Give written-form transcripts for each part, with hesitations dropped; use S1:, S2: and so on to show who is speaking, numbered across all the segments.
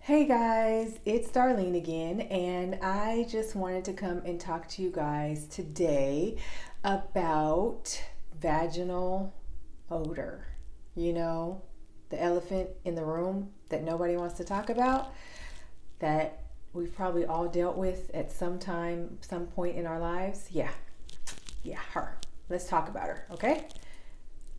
S1: Hey guys, it's Darlene again, and I just wanted to come and talk to you guys today about vaginal odor. You know, the elephant in the room that nobody wants to talk about, that we've probably all dealt with at some time, some point in our lives. Yeah, her. Let's talk about her, okay?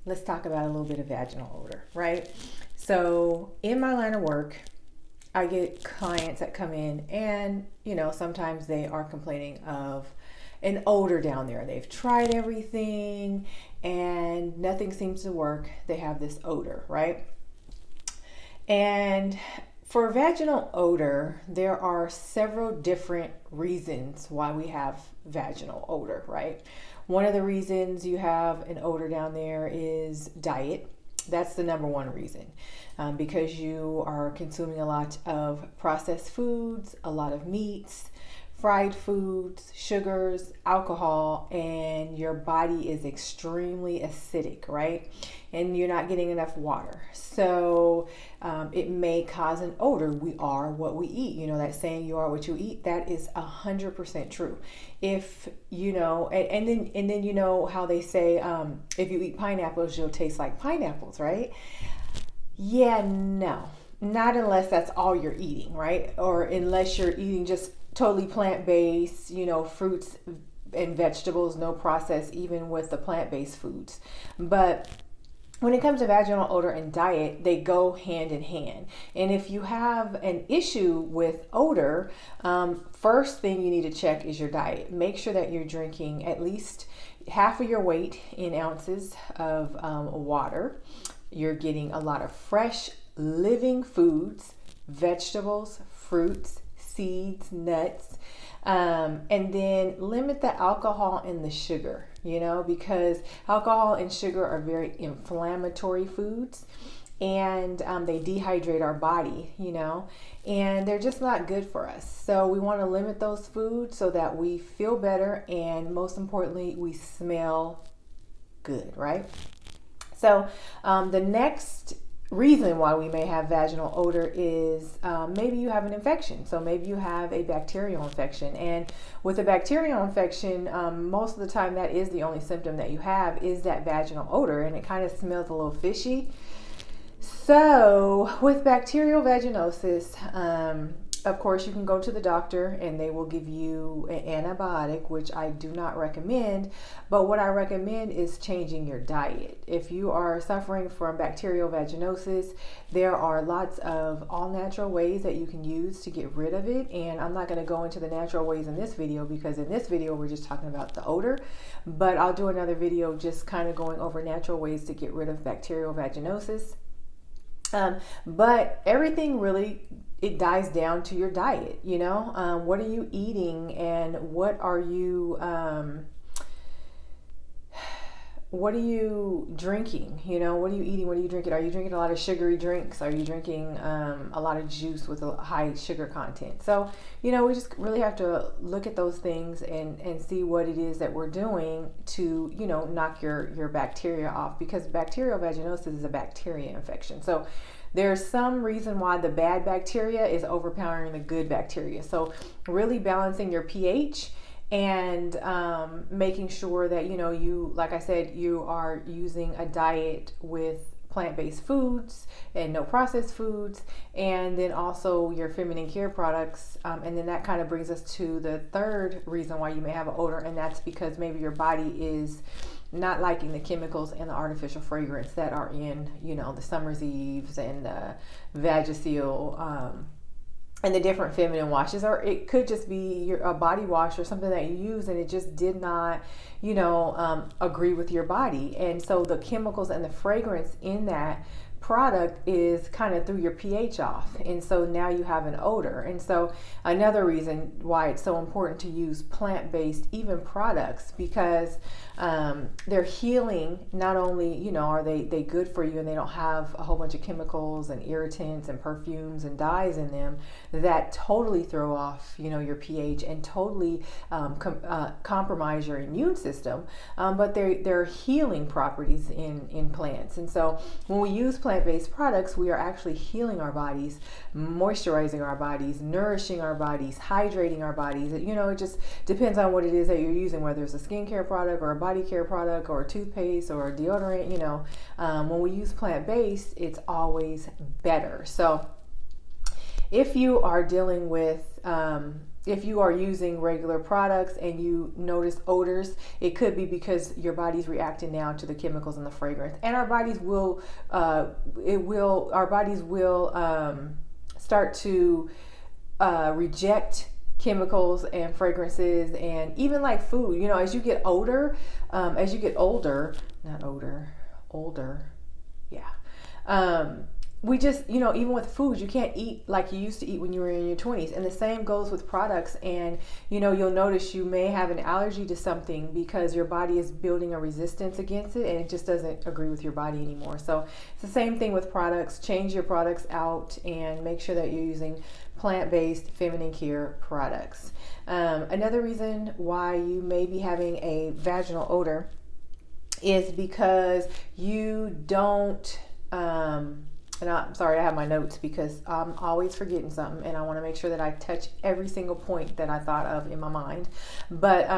S1: Let's talk about a little bit of vaginal odor, right? So, in my line of work, I get clients that come in and, sometimes they are complaining of an odor down there. They've tried everything and nothing seems to work. They have this odor, right? And for vaginal odor, there are several different reasons why we have vaginal odor, right? One of the reasons you have an odor down there is diet. That's the number one reason, because you are consuming a lot of processed foods, a lot of meats, fried foods, sugars, alcohol, and your body is extremely acidic, right? And you're not getting enough water. So it may cause an odor. We are what we eat. You know that saying, you are what you eat? That is 100% true. If you know, and then you know how they say, if you eat pineapples, you'll taste like pineapples, right? Yeah, no. Not unless that's all you're eating, right? Or unless you're eating just totally plant-based, fruits and vegetables, no process, even with the plant-based foods. But when it comes to vaginal odor and diet, they go hand in hand. And if you have an issue with odor, first thing you need to check is your diet. Make sure that you're drinking at least half of your weight in ounces of water. You're getting a lot of fresh, living foods, vegetables, fruits, seeds, nuts, and then limit the alcohol and the sugar, because alcohol and sugar are very inflammatory foods, and they dehydrate our body, and they're just not good for us. So we want to limit those foods so that we feel better, and most importantly, we smell good, right? So the next reason why we may have vaginal odor is maybe you have an infection. So maybe you have a bacterial infection, and with a bacterial infection, most of the time that is the only symptom that you have, is that vaginal odor, and it kind of smells a little fishy. So with bacterial vaginosis, of course, you can go to the doctor and they will give you an antibiotic, which I do not recommend. But what I recommend is changing your diet. If you are suffering from bacterial vaginosis, there are lots of all natural ways that you can use to get rid of it. And I'm not going to go into the natural ways in this video, because in this video, we're just talking about the odor. But I'll do another video just kind of going over natural ways to get rid of bacterial vaginosis. But everything really, it dies down to your diet. What are you eating, and what are you drinking? What are you eating? What are you drinking? Are you drinking a lot of sugary drinks? Are you drinking a lot of juice with a high sugar content? So, we just really have to look at those things and see what it is that we're doing to, knock your bacteria off, because bacterial vaginosis is a bacteria infection. So there's some reason why the bad bacteria is overpowering the good bacteria. So really balancing your pH and making sure that, you, like I said, you are using a diet with plant-based foods and no processed foods, and then also your feminine care products. And then that kind of brings us to the third reason why you may have an odor, and that's because maybe your body is not liking the chemicals and the artificial fragrance that are in, the Summer's Eves and the Vagisil, and the different feminine washes. Or it could just be a body wash or something that you use and it just did not, agree with your body. And so the chemicals and the fragrance in that product is kind of threw your pH off, and so now you have an odor. And so another reason why it's so important to use plant-based even products, because they're healing. Not only are they good for you, and they don't have a whole bunch of chemicals and irritants and perfumes and dyes in them that totally throw off your pH and totally compromise your immune system, but they're healing properties in plants. And so when we use plant-based products, we are actually healing our bodies, moisturizing our bodies, nourishing our bodies, hydrating our bodies. You know, it just depends on what it is that you're using, whether it's a skincare product or a body care product or a toothpaste or a deodorant. You know, when we use plant-based, it's always better. So if you are dealing with if you are using regular products and you notice odors, it could be because your body's reacting now to the chemicals and the fragrance. And our bodies will, start to reject chemicals and fragrances, and even like food. You know, as you get older, we just, you know, even with food, you can't eat like you used to eat when you were in your 20s. And the same goes with products. And, you know, you'll notice you may have an allergy to something because your body is building a resistance against it, and it just doesn't agree with your body anymore. So it's the same thing with products. Change your products out and make sure that you're using plant-based feminine care products. Another reason why you may be having a vaginal odor is because you don't, and I'm sorry, I have my notes because I'm always forgetting something, and I want to make sure that I touch every single point that I thought of in my mind. But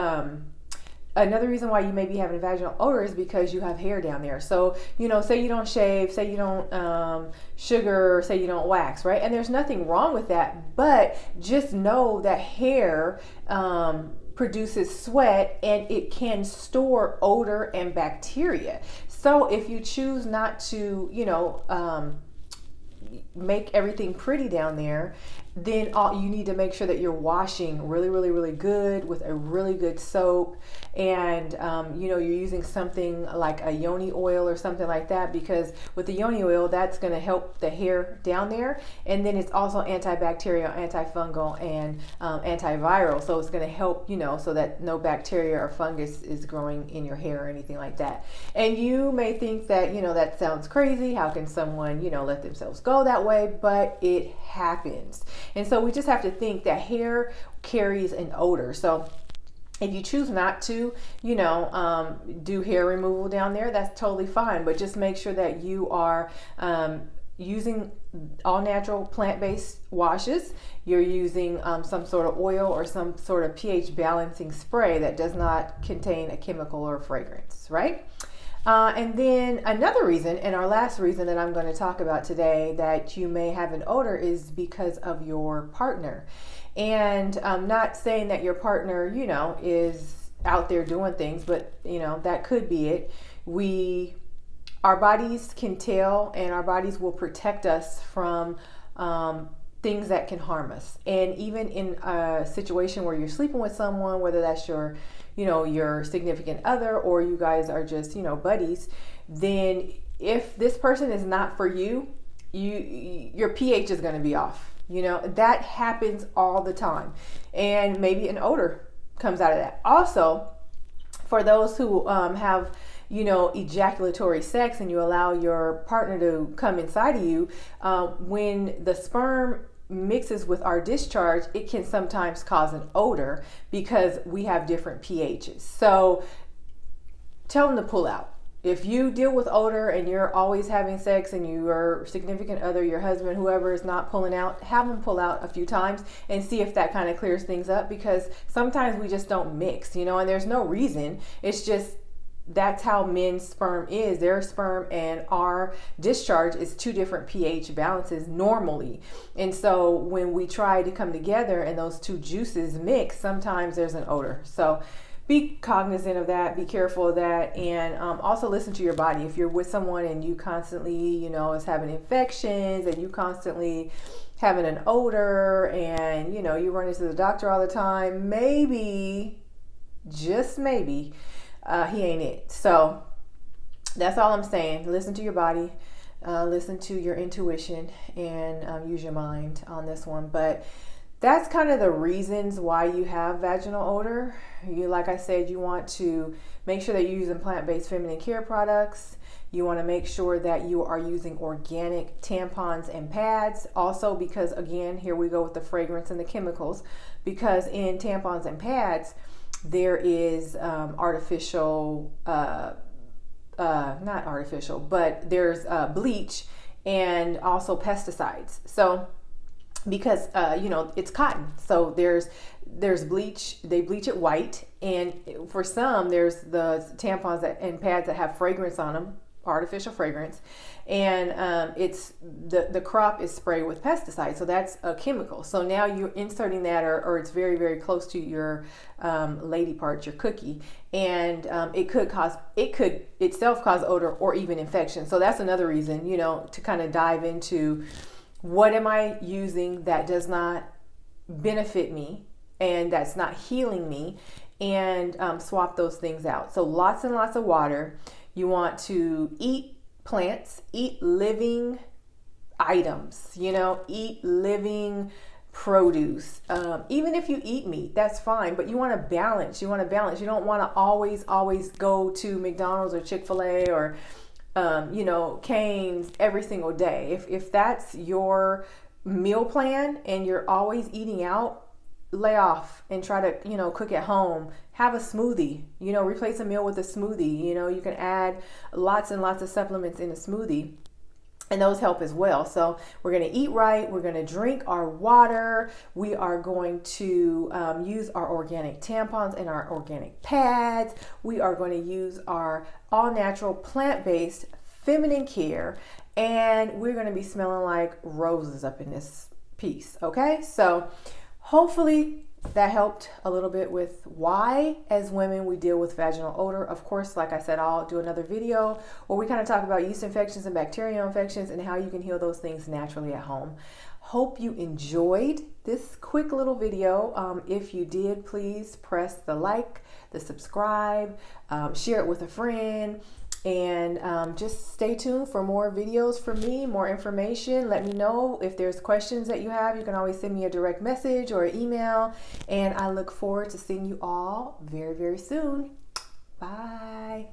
S1: another reason why you may be having a vaginal odor is because you have hair down there. So, you know, say you don't shave, say you don't sugar, say you don't wax, right? And there's nothing wrong with that, but just know that hair produces sweat, and it can store odor and bacteria. So if you choose not to, you know, make everything pretty down there, then you need to make sure that you're washing really good with a really good soap, and you know, you're using something like a yoni oil or something like that, because with the yoni oil, that's going to help the hair down there, and then it's also antibacterial, antifungal, and antiviral. So it's going to help, you know, so that no bacteria or fungus is growing in your hair or anything like that. And you may think that, you know, that sounds crazy. How can someone, you know, let themselves go that way? But it happens. And so we just have to think that hair carries an odor. So if you choose not to, you know, do hair removal down there, that's totally fine. But just make sure that you are using all natural plant-based washes. You're using some sort of oil or some sort of pH balancing spray that does not contain a chemical or fragrance, right? And then another reason, and our last reason that I'm going to talk about today, that you may have an odor is because of your partner. And I'm not saying that your partner, you know, is out there doing things, but, you know, that could be it. Our bodies can tell, and our bodies will protect us from things that can harm us. And even in a situation where you're sleeping with someone, whether that's your, you know, your significant other, or you guys are just, you know, buddies, then if this person is not for you, your pH is going to be off. You know, that happens all the time. And maybe an odor comes out of that. Also, for those who have, you know, ejaculatory sex, and you allow your partner to come inside of you, when the sperm mixes with our discharge, it can sometimes cause an odor because we have different pHs. So tell them to pull out. If you deal with odor and you're always having sex, and your significant other, your husband, whoever is not pulling out, have them pull out a few times and see if that kind of clears things up, because sometimes we just don't mix, you know, and there's no reason. It's just, that's how men's sperm is. Their sperm and our discharge is two different pH balances normally. And so when we try to come together and those two juices mix, sometimes there's an odor. So be cognizant of that, be careful of that, and also listen to your body. If you're with someone and you constantly, you know, is having infections, and you constantly having an odor, and, you know, you run into the doctor all the time, maybe, just maybe, he ain't it. So that's all I'm saying. Listen to your body, listen to your intuition, and use your mind on this one. But that's kind of the reasons why you have vaginal odor. Like I said, you want to make sure that you're using plant-based feminine care products. You want to make sure that you are using organic tampons and pads. Also, because again, here we go with the fragrance and the chemicals, because in tampons and pads, there is artificial, not artificial, but there's bleach and also pesticides. So because it's cotton, so there's bleach. They bleach it white, and for some there's the tampons and pads that have fragrance on them, artificial fragrance, and it's the crop is sprayed with pesticides, so that's a chemical. So now you're inserting that, or it's very, very close to your lady part, your cookie, and it could itself cause odor or even infection. So that's another reason, to kind of dive into what am I using that does not benefit me and that's not healing me, and swap those things out. So lots and lots of water. You want to eat plants, eat living items, eat living produce. Even if you eat meat, that's fine, but you want to balance. You don't want to always go to McDonald's or Chick-fil-A or Cane's every single day. If that's your meal plan and you're always eating out, lay off and try to, cook at home. Have a smoothie, replace a meal with a smoothie. You can add lots and lots of supplements in a smoothie, and those help as well. So we're going to eat right. We're going to drink our water. We are going to use our organic tampons and our organic pads. We are going to use our all natural plant-based feminine care, and we're going to be smelling like roses up in this piece. Okay. So hopefully that helped a little bit with why, as women, we deal with vaginal odor. Of course, like I said, I'll do another video where we kind of talk about yeast infections and bacterial infections and how you can heal those things naturally at home. Hope you enjoyed this quick little video. If you did, please press the like, the subscribe, share it with a friend. And just stay tuned for more videos from me, more information. Let me know if there's questions that you have. You can always send me a direct message or an email. And I look forward to seeing you all very, very soon. Bye.